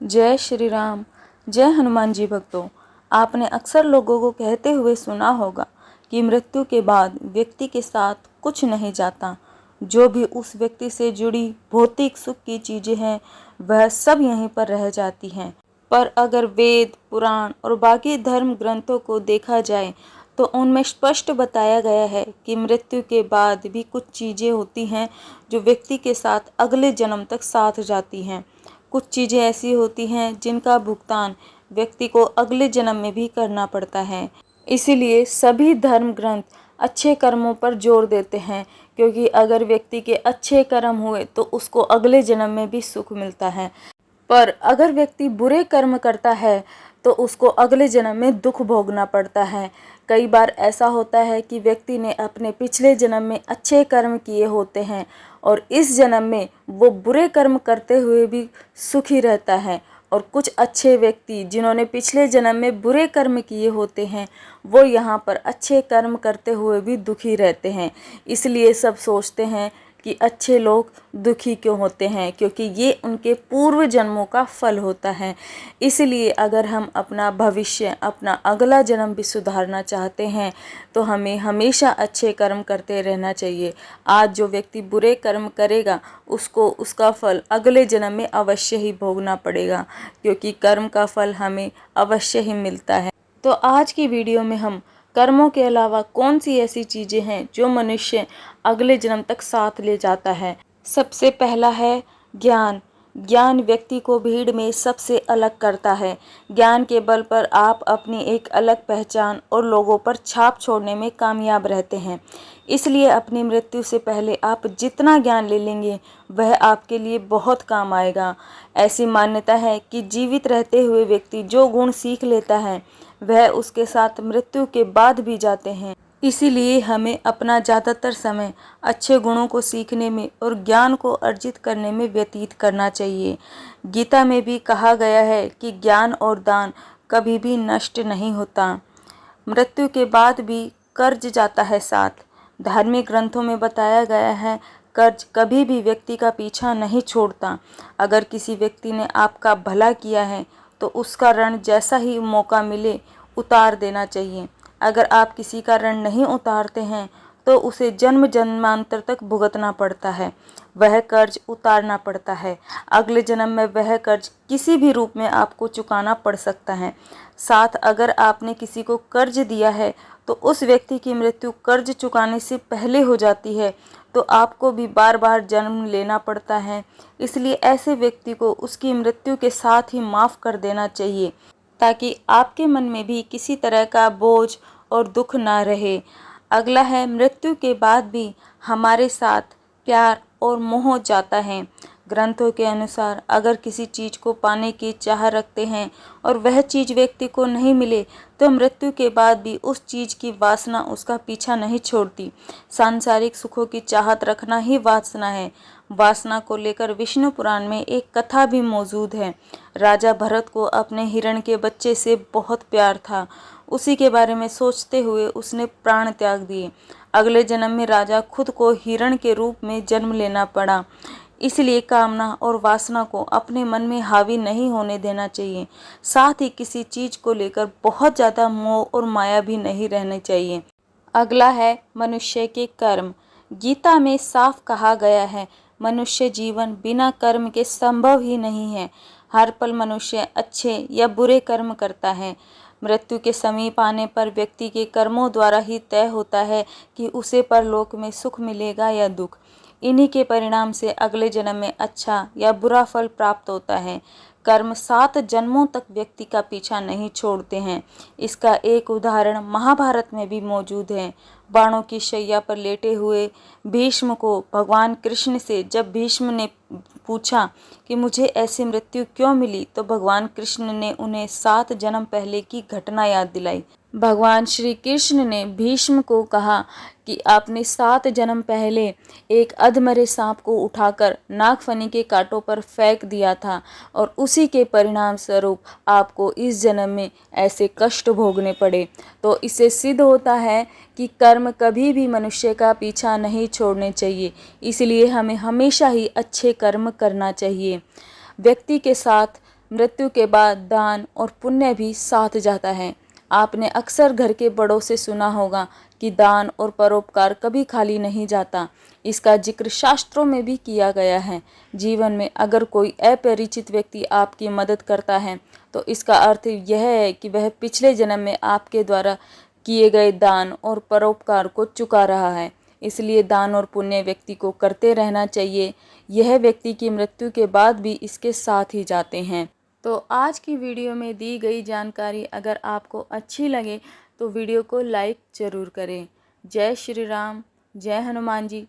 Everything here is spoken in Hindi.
जय श्री राम। जय हनुमान जी भक्तों। आपने अक्सर लोगों को कहते हुए सुना होगा कि मृत्यु के बाद व्यक्ति के साथ कुछ नहीं जाता। जो भी उस व्यक्ति से जुड़ी भौतिक सुख की चीज़ें हैं वह सब यहीं पर रह जाती हैं। पर अगर वेद, पुराण और बाकी धर्म ग्रंथों को देखा जाए तो उनमें स्पष्ट बताया गया है कि मृत्यु के बाद भी कुछ चीज़ें होती हैं जो व्यक्ति के साथ अगले जन्म तक साथ जाती हैं। कुछ चीज़ें ऐसी होती हैं जिनका भुगतान व्यक्ति को अगले जन्म में भी करना पड़ता है। इसीलिए सभी धर्म ग्रंथ अच्छे कर्मों पर जोर देते हैं, क्योंकि अगर व्यक्ति के अच्छे कर्म हुए तो उसको अगले जन्म में भी सुख मिलता है। पर अगर व्यक्ति बुरे कर्म करता है तो उसको अगले जन्म में दुख भोगना पड़ता है। कई बार ऐसा होता है कि व्यक्ति ने अपने पिछले जन्म में अच्छे कर्म किए होते हैं और इस जन्म में वो बुरे कर्म करते हुए भी सुखी रहता है, और कुछ अच्छे व्यक्ति जिन्होंने पिछले जन्म में बुरे कर्म किए होते हैं वो यहाँ पर अच्छे कर्म करते हुए भी दुखी रहते हैं। इसलिए सब सोचते हैं कि अच्छे लोग दुखी क्यों होते हैं, क्योंकि ये उनके पूर्व जन्मों का फल होता है। इसलिए अगर हम अपना भविष्य, अपना अगला जन्म भी सुधारना चाहते हैं तो हमें हमेशा अच्छे कर्म करते रहना चाहिए। आज जो व्यक्ति बुरे कर्म करेगा उसको उसका फल अगले जन्म में अवश्य ही भोगना पड़ेगा, क्योंकि कर्म का फल हमें अवश्य ही मिलता है। तो आज की वीडियो में हम कर्मों के अलावा कौन सी ऐसी चीज़ें हैं जो मनुष्य अगले जन्म तक साथ ले जाता है। सबसे पहला है ज्ञान। ज्ञान व्यक्ति को भीड़ में सबसे अलग करता है। ज्ञान के बल पर आप अपनी एक अलग पहचान और लोगों पर छाप छोड़ने में कामयाब रहते हैं। इसलिए अपनी मृत्यु से पहले आप जितना ज्ञान ले लेंगे वह आपके लिए बहुत काम आएगा। ऐसी मान्यता है कि जीवित रहते हुए व्यक्ति जो गुण सीख लेता है वह उसके साथ मृत्यु के बाद भी जाते हैं। इसीलिए हमें अपना ज़्यादातर समय अच्छे गुणों को सीखने में और ज्ञान को अर्जित करने में व्यतीत करना चाहिए। गीता में भी कहा गया है कि ज्ञान और दान कभी भी नष्ट नहीं होता। मृत्यु के बाद भी कर्ज जाता है साथ। धार्मिक ग्रंथों में बताया गया है कर्ज कभी भी व्यक्ति का पीछा नहीं छोड़ता। अगर किसी व्यक्ति ने आपका भला किया है तो उसका ऋण जैसा ही मौका मिले उतार देना चाहिए। अगर आप किसी का ऋण नहीं उतारते हैं तो उसे जन्म जन्मांतर तक भुगतना पड़ता है, वह कर्ज उतारना पड़ता है। अगले जन्म में वह कर्ज किसी भी रूप में आपको चुकाना पड़ सकता है। साथ अगर आपने किसी को कर्ज दिया है तो उस व्यक्ति की मृत्यु कर्ज चुकाने से पहले हो जाती है तो आपको भी बार बार जन्म लेना पड़ता है। इसलिए ऐसे व्यक्ति को उसकी मृत्यु के साथ ही माफ़ कर देना चाहिए, ताकि आपके मन में भी किसी तरह का बोझ और दुख ना रहे। अगला है मृत्यु के बाद भी हमारे साथ प्यार और मोह जाता है। ग्रंथों के अनुसार अगर किसी चीज़ को पाने की चाह रखते हैं और वह चीज़ व्यक्ति को नहीं मिले तो मृत्यु के बाद भी उस चीज़ की वासना उसका पीछा नहीं छोड़ती। सांसारिक सुखों की चाहत रखना ही वासना है। वासना को लेकर विष्णु पुराण में एक कथा भी मौजूद है। राजा भरत को अपने हिरण के बच्चे से बहुत प्यार था। उसी के बारे में सोचते हुए उसने प्राण त्याग दिए। अगले जन्म में राजा खुद को हिरण के रूप में जन्म लेना पड़ा। इसलिए कामना और वासना को अपने मन में हावी नहीं होने देना चाहिए। साथ ही किसी चीज़ को लेकर बहुत ज़्यादा मोह और माया भी नहीं रहनी चाहिए। अगला है मनुष्य के कर्म। गीता में साफ कहा गया है मनुष्य जीवन बिना कर्म के संभव ही नहीं है। हर पल मनुष्य अच्छे या बुरे कर्म करता है। मृत्यु के समीप आने पर व्यक्ति के कर्मों द्वारा ही तय होता है कि उसे परलोक में सुख मिलेगा या दुख। इन्हीं के परिणाम से अगले जन्म में अच्छा या बुरा फल प्राप्त होता है। कर्म 7 जन्मों तक व्यक्ति का पीछा नहीं छोड़ते हैं। इसका एक उदाहरण महाभारत में भी मौजूद है। बाणों की शैया पर लेटे हुए भीष्म को भगवान कृष्ण से जब भीष्म ने पूछा कि मुझे ऐसी मृत्यु क्यों मिली, तो भगवान कृष्ण ने उन्हें 7 जन्म पहले की घटना याद दिलाई। भगवान श्री कृष्ण ने भीष्म को कहा कि आपने 7 जन्म पहले एक अधमरे सांप को उठाकर नागफनी के कांटों पर फेंक दिया था और उसी के परिणाम स्वरूप आपको इस जन्म में ऐसे कष्ट भोगने पड़े। तो इससे सिद्ध होता है कि कर्म कभी भी मनुष्य का पीछा नहीं छोड़ने चाहिए। इसलिए हमें हमेशा ही अच्छे कर्म करना चाहिए। व्यक्ति के साथ मृत्यु के बाद दान और पुण्य भी साथ जाता है। आपने अक्सर घर के बड़ों से सुना होगा कि दान और परोपकार कभी खाली नहीं जाता। इसका जिक्र शास्त्रों में भी किया गया है। जीवन में अगर कोई अपरिचित व्यक्ति आपकी मदद करता है तो इसका अर्थ यह है कि वह पिछले जन्म में आपके द्वारा किए गए दान और परोपकार को चुका रहा है। इसलिए दान और पुण्य व्यक्ति को करते रहना चाहिए। यह व्यक्ति की मृत्यु के बाद भी इसके साथ ही जाते हैं। तो आज की वीडियो में दी गई जानकारी अगर आपको अच्छी लगे तो वीडियो को लाइक ज़रूर करें। जय श्री राम, जय हनुमान जी।